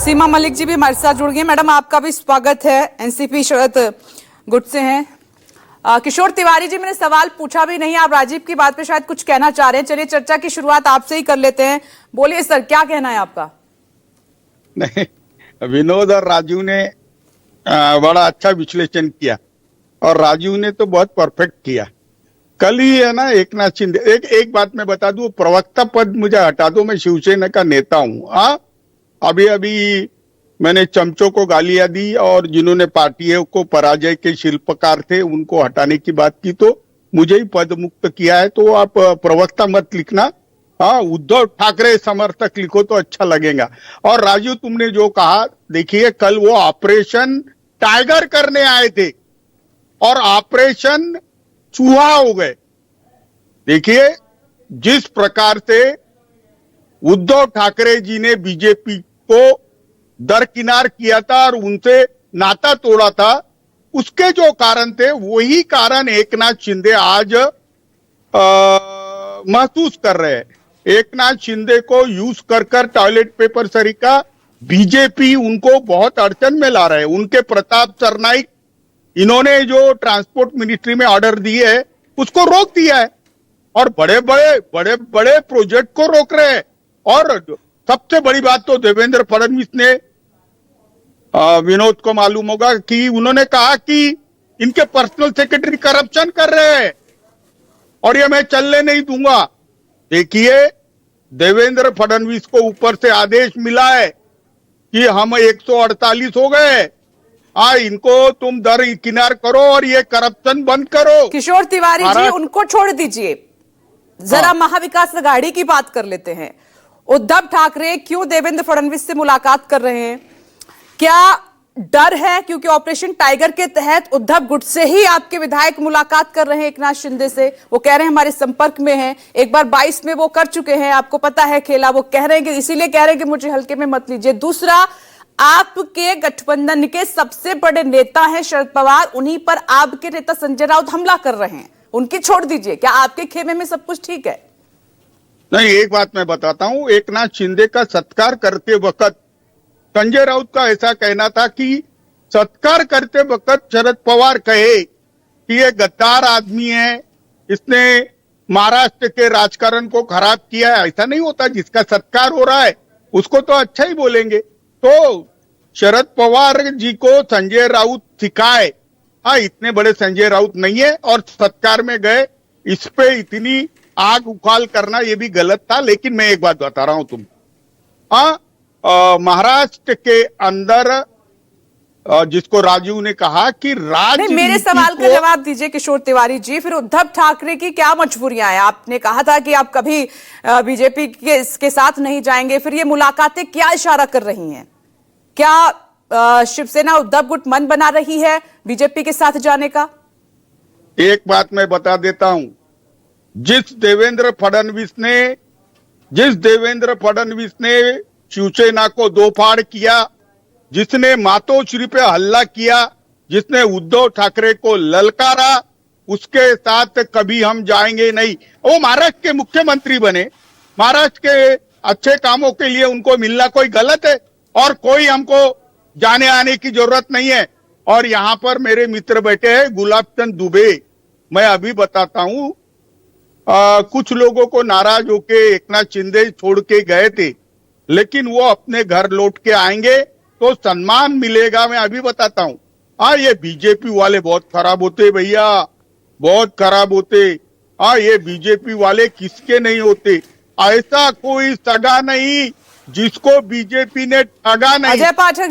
सीमा मलिक जी भी हमारे साथ जुड़ गए। मैडम आपका भी स्वागत है। एनसीपी शरद गुट से हैं। किशोर तिवारी जी, मैंने सवाल पूछा भी नहीं, आप राजीव की बात पे शायद कुछ कहना चाह रहे हैं। चलिए चर्चा की शुरुआत आपसे ही कर लेते हैं। बोलिए सर, क्या कहना है आपका? नहीं, विनोद और राजू ने बड़ा अच्छा विश्लेषण किया और राजू ने तो बहुत परफेक्ट किया। कल ही है ना एकनाथ शिंदे, एक बात मैं बता दूं, प्रवक्ता पद मुझे हटा दो, मैं शिवसेना का नेता हूं। अभी मैंने चमचों को गालियां दी और जिन्होंने पार्टियों को पराजय के शिल्पकार थे उनको हटाने की बात की तो मुझे ही पद मुक्त किया है। तो आप प्रवक्ता मत लिखना, उद्धव ठाकरे समर्थक लिखो तो अच्छा लगेगा। और राजू, तुमने जो कहा, देखिए कल वो ऑपरेशन टाइगर करने आए थे और ऑपरेशन चूहा हो गए। देखिए जिस प्रकार से उद्धव ठाकरे जी ने बीजेपी को दरकिनार किया था और उनसे नाता तोड़ा था, उसके जो कारण थे वही कारण एकनाथ शिंदे आज महसूस कर रहे हैं। एकनाथ शिंदे को यूज कर टॉयलेट पेपर सरीका बीजेपी उनको बहुत अड़चन में ला रहे हैं। उनके प्रताप सरनाइक, इन्होंने जो ट्रांसपोर्ट मिनिस्ट्री में ऑर्डर दिए है उसको रोक दिया है और बड़े बड़े प्रोजेक्ट को रोक रहे हैं। और सबसे बड़ी बात तो देवेंद्र फडणवीस ने, विनोद को मालूम होगा कि उन्होंने कहा कि इनके पर्सनल सेक्रेटरी करप्शन कर रहे हैं और ये मैं चलने नहीं दूंगा। देखिए देवेंद्र फडणवीस को ऊपर से आदेश मिला है कि हम 148 हो गए, इनको तुम दरकिनार करो और ये करप्शन बंद करो। किशोर तिवारी जी, उनको छोड़ दीजिए, जरा महाविकास आघाड़ी की बात कर लेते हैं। उद्धव ठाकरे क्यों देवेंद्र फडणवीस से मुलाकात कर रहे हैं? क्या डर है क्योंकि ऑपरेशन टाइगर के तहत उद्धव गुट से ही आपके विधायक मुलाकात कर रहे हैं एकनाथ शिंदे से? वो कह रहे हैं हमारे संपर्क में हैं, एक बार 22 में वो कर चुके हैं, आपको पता है खेला। वो कह रहे हैं कि इसीलिए कह रहे हैं कि मुझे हल्के में मत लीजिए। दूसरा, आपके गठबंधन के सबसे बड़े नेता हैं शरद पवार, उन्हीं पर आपके नेता संजय राउत हमला कर रहे हैं। उनकी छोड़ दीजिए, क्या आपके खेमे में सब कुछ ठीक है? नहीं, एक बात मैं बताता हूं, एकनाथ शिंदे का सत्कार करते वक्त संजय राउत का ऐसा कहना था कि सत्कार करते वक्त शरद पवार कहे कि ये गद्दार आदमी है, इसने महाराष्ट्र के राजकारण को खराब किया है। ऐसा नहीं होता, जिसका सत्कार हो रहा है उसको तो अच्छा ही बोलेंगे। तो शरद पवार जी को संजय राउत सिखाए, इतने बड़े संजय राउत नहीं है और सत्कार में गए, इस पे इतनी आग उखाल करना ये भी गलत था। लेकिन मैं एक बात बता रहा हूं तुम, महाराष्ट्र के अंदर जिसको राजू ने कहा कि मेरे सवाल का जवाब दीजिए किशोर तिवारी जी। फिर उद्धव ठाकरे की क्या मजबूरियां हैं? आपने कहा था कि आप कभी बीजेपी के साथ नहीं जाएंगे, फिर ये मुलाकातें क्या इशारा कर रही हैं? क्या शिवसेना उद्धव गुट मन बना रही है बीजेपी के साथ जाने का? एक बात मैं बता देता हूं, जिस देवेंद्र फडणवीस ने शिवसेना को दो फाड़ किया, जिसने मातोश्री पे हल्ला किया, जिसने उद्धव ठाकरे को ललकारा, उसके साथ कभी हम जाएंगे नहीं। वो महाराष्ट्र के मुख्यमंत्री बने, महाराष्ट्र के अच्छे कामों के लिए उनको मिलना कोई गलत है और कोई हमको जाने आने की जरूरत नहीं है। और यहां पर मेरे मित्र बैठे हैं, गुलाब चंद दुबे, मैं अभी बताता हूं, कुछ लोगों को नाराज होके एकनाथ शिंदे छोड़ के गए थे, लेकिन वो अपने घर लौट के आएंगे तो सम्मान मिलेगा। मैं अभी बताता हूं, ये बीजेपी वाले बहुत खराब होते भैया, बहुत खराब होते। ये बीजेपी वाले किसके नहीं होते, ऐसा कोई सगा नहीं जिसको बीजेपी ने ठगा नहीं। अजय पाठक